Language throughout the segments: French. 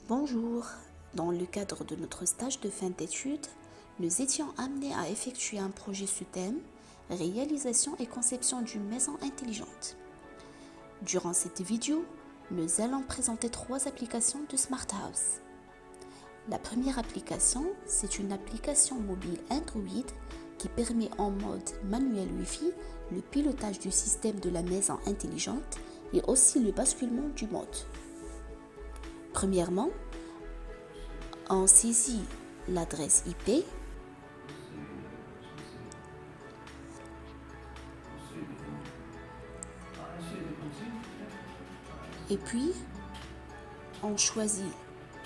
Bonjour, dans le cadre de notre stage de fin d'études, nous étions amenés à effectuer un projet sous thème réalisation et conception d'une maison intelligente. Durant cette vidéo, nous allons présenter 3 applications de Smart House. La première application, c'est une application mobile Android qui permet en mode manuel Wi-Fi le pilotage du système de la maison intelligente et aussi le basculement du mode. Premièrement, on saisit l'adresse IP et puis on choisit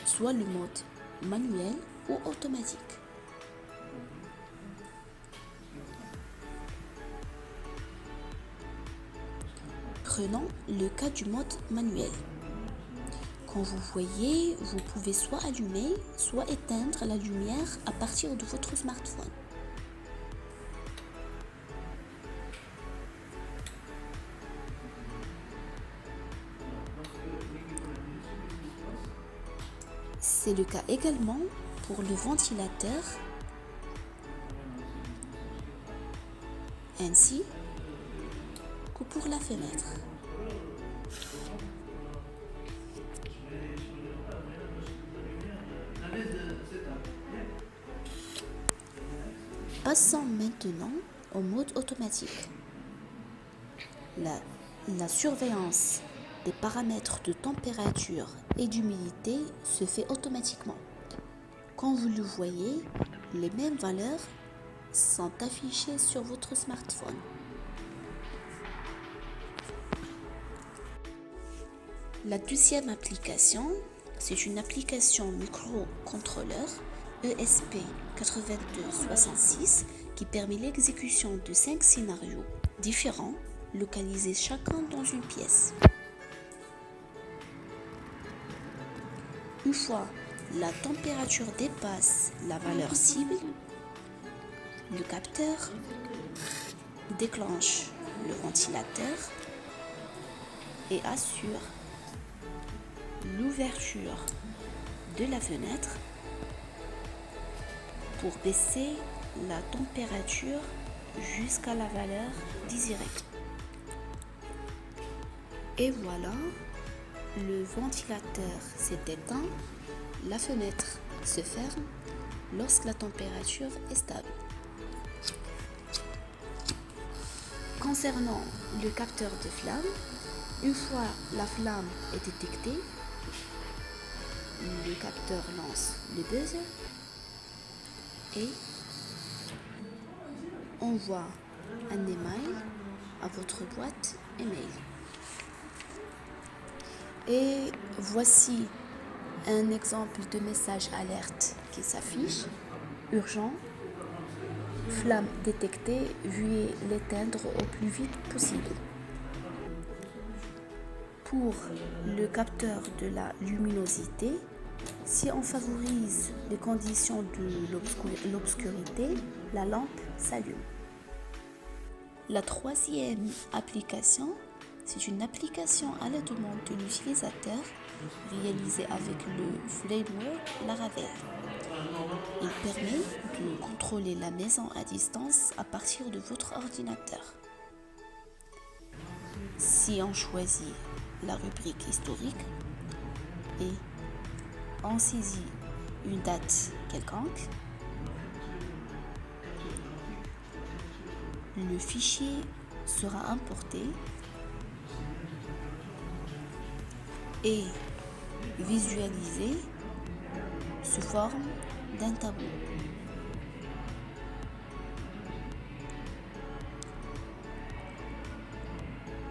soit le mode manuel ou automatique. Prenons le cas du mode manuel. Quand vous voyez, vous pouvez soit allumer, soit éteindre la lumière à partir de votre smartphone. C'est le cas également pour le ventilateur, ainsi que pour la fenêtre. Passons maintenant au mode automatique. La surveillance des paramètres de température et d'humidité se fait automatiquement. Quand vous le voyez, les mêmes valeurs sont affichées sur votre smartphone. La deuxième application, c'est une application microcontrôleur ESP8266 qui permet l'exécution de 5 scénarios différents, localisés chacun dans une pièce. Une fois la température dépasse la valeur cible, le capteur déclenche le ventilateur et assure l'ouverture de la fenêtre pour baisser la température jusqu'à la valeur désirée. Et voilà, le ventilateur s'est éteint, la fenêtre se ferme lorsque la température est stable. Concernant le capteur de flamme, une fois la flamme est détectée, le capteur lance le buzzer et envoie un email à votre boîte email. Et voici un exemple de message alerte qui s'affiche. Urgent, flamme détectée, veuillez l'éteindre au plus vite possible. Pour le capteur de la luminosité, si on favorise les conditions de l'obscurité, la lampe s'allume. La troisième application, c'est une application à la demande de l'utilisateur réalisée avec le framework Laravel. Il permet de contrôler la maison à distance à partir de votre ordinateur. Si on choisit la rubrique historique et on saisit une date quelconque, le fichier sera importé et visualisé sous forme d'un tableau.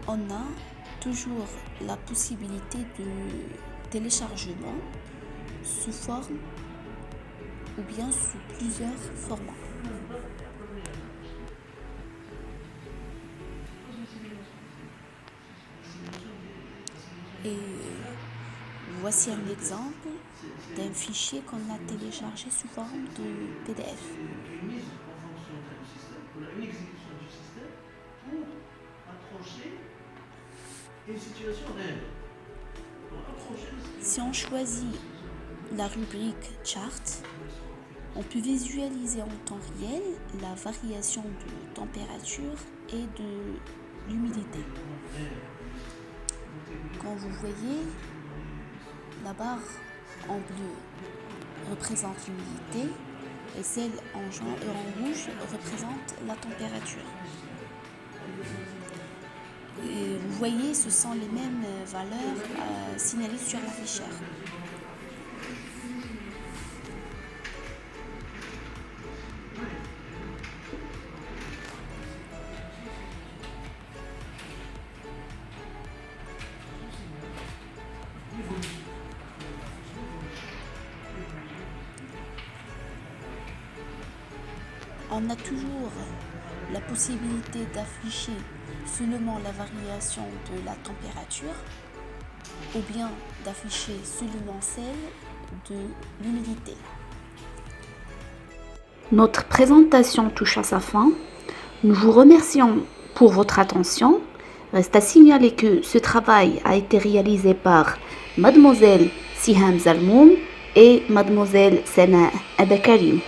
On a toujours la possibilité de téléchargement sous forme ou bien sous plusieurs formats. Et voici un exemple d'un fichier qu'on a téléchargé sous forme de PDF. Si on choisit la rubrique Chart, on peut visualiser en temps réel la variation de température et de l'humidité. Comme vous voyez, la barre en bleu représente l'humidité et celle en jaune et en rouge représente la température. Et vous voyez, ce sont les mêmes valeurs signalées sur l'afficheur. On a toujours la possibilité d'afficher seulement la variation de la température ou bien d'afficher seulement celle de l'humidité. Notre présentation touche à sa fin. Nous vous remercions pour votre attention. Reste à signaler que ce travail a été réalisé par Mademoiselle Siham Zalmoum et Mademoiselle Sana Abakarim.